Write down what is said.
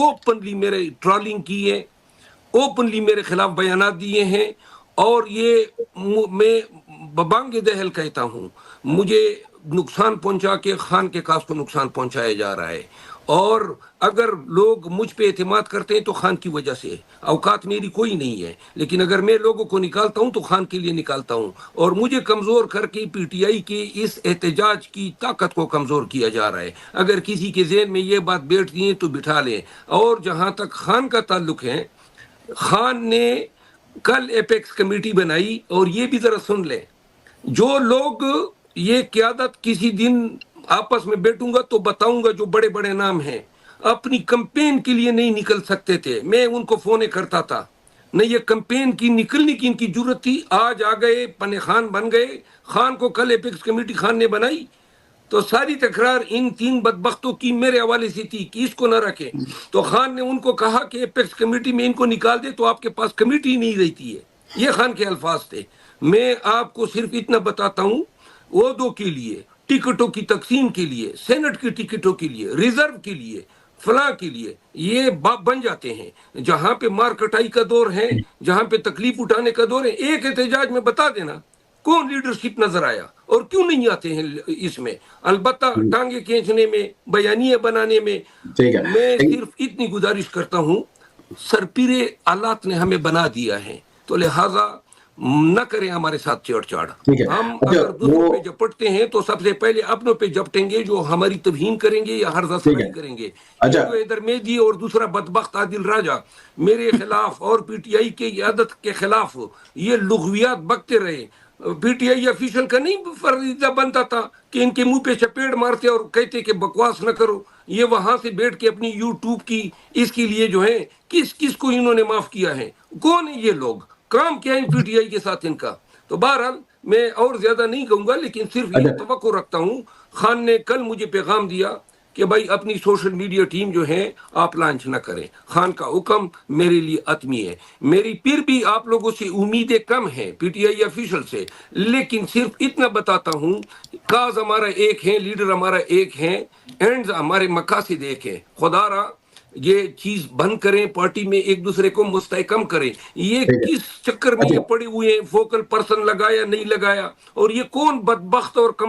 Openly میرے trawling کی ہے, اوپنلی میرے خلاف بیانات دیے ہیں, اور یہ میں ببانگ دہل کہتا ہوں, مجھے نقصان پہنچا کے خان کے کاس کو نقصان پہنچایا جا رہا ہے. اور اگر لوگ مجھ پہ اعتماد کرتے ہیں تو خان کی وجہ سے, اوقات میری کوئی نہیں ہے, لیکن اگر میں لوگوں کو نکالتا ہوں تو خان کے لیے نکالتا ہوں. اور مجھے کمزور کر کے پی ٹی آئی کے اس احتجاج کی طاقت کو کمزور کیا جا رہا ہے. اگر کسی کے ذہن میں یہ بات بیٹھتی ہے تو بٹھا لیں. اور جہاں تک خان کا تعلق ہے, خان نے کل ایپیکس کمیٹی بنائی, اور یہ بھی ذرا سن لیں, جو لوگ یہ قیادت کسی دن آپس میں بیٹھوں گا تو بتاؤں گا, جو بڑے بڑے نام ہیں اپنی کمپین کے لیے نہیں نکل سکتے تھے, میں ان کو فون کرتا تھا, نہ یہ کمپین کی نکلنے کی ان کی ضرورت تھی. آج آ گئے, پن خان بن گئے. خان کو کل ایپیکس کمیٹی خان نے بنائی, تو ساری تکرار ان تین بدبختوں کی میرے حوالے سے تھی کہ اس کو نہ رکھے. تو خان نے ان کو کہا کہ ایپیکس کمیٹی میں ان کو نکال دے تو آپ کے پاس کمیٹی نہیں رہتی ہے. یہ خان کے الفاظ تھے. میں آپ کو صرف اتنا بتاتا ہوں, عہدوں کے لیے, ٹکٹوں کی تقسیم کے لیے, سینٹ کی ٹکٹوں کے لیے, ریزرو کے لیے, فلاں کے لیے یہ باپ بن جاتے ہیں. جہاں پہ مار کٹائی کا دور ہے, جہاں پہ تکلیف اٹھانے کا دور ہے, ایک احتجاج میں بتا دینا کون لیڈرشپ نظر آیا اور کیوں نہیں آتے ہیں اس میں. البتہ ٹانگیں کھینچنے میں, بیانیے بنانے میں. میں صرف اتنی گزارش کرتا ہوں, سرپیرے آلات نے ہمیں بنا دیا ہے, تو لہٰذا نہ کریں ہمارے ساتھ چھیڑ چھاڑ. ہم اگر دوسروں پہ جپٹتے ہیں تو سب سے پہلے اپنوں پہ جپٹیں گے, جو ہماری توہین کریں گے یا ہرزہ سرائی کریں گے. جو حیدر مہدی اور دوسرا بدبخت عادل راجہ میرے خلاف اور پی ٹی آئی کی قیادت کے خلاف یہ لغویات بکتے رہے. پی ٹی آئی افیشل کا نہیں فریضہ بنتا تھا کہ ان کے منہ پہ چپیڑ مارتے اور کہتے کہ بکواس نہ کرو. یہ وہاں سے بیٹھ کے اپنی یوٹیوب کی اس کے لیے جو ہے کس کس کو انہوں نے معاف کیا ہے, کون ہے یہ لوگ, کام کیا ہے پی ٹی آئی کے ساتھ ان کا. تو بہرحال میں اور زیادہ نہیں کہوں گا, لیکن صرف یہ توقع رکھتا ہوں. خان نے کل مجھے پیغام دیا کہ بھائی اپنی سوشل میڈیا ٹیم جو ہے آپ لانچ نہ کریں. خان کا حکم میرے لیے حتمی ہے. میری پھر بھی آپ لوگوں سے امیدیں کم ہیں پی ٹی آئی افیشل سے, لیکن صرف اتنا بتاتا ہوں, کاز ہمارا ایک ہے, لیڈر ہمارا ایک ہے, اینڈز ہمارے مقاصد ایک ہیں. خدا را یہ چیز بند کریں, پارٹی میں ایک دوسرے کو مستحکم کریں. یہ کس چکر میں یہ پڑے ہوئے ہیں, فوکل پرسن لگایا نہیں لگایا, اور یہ کون بدبخت اور کم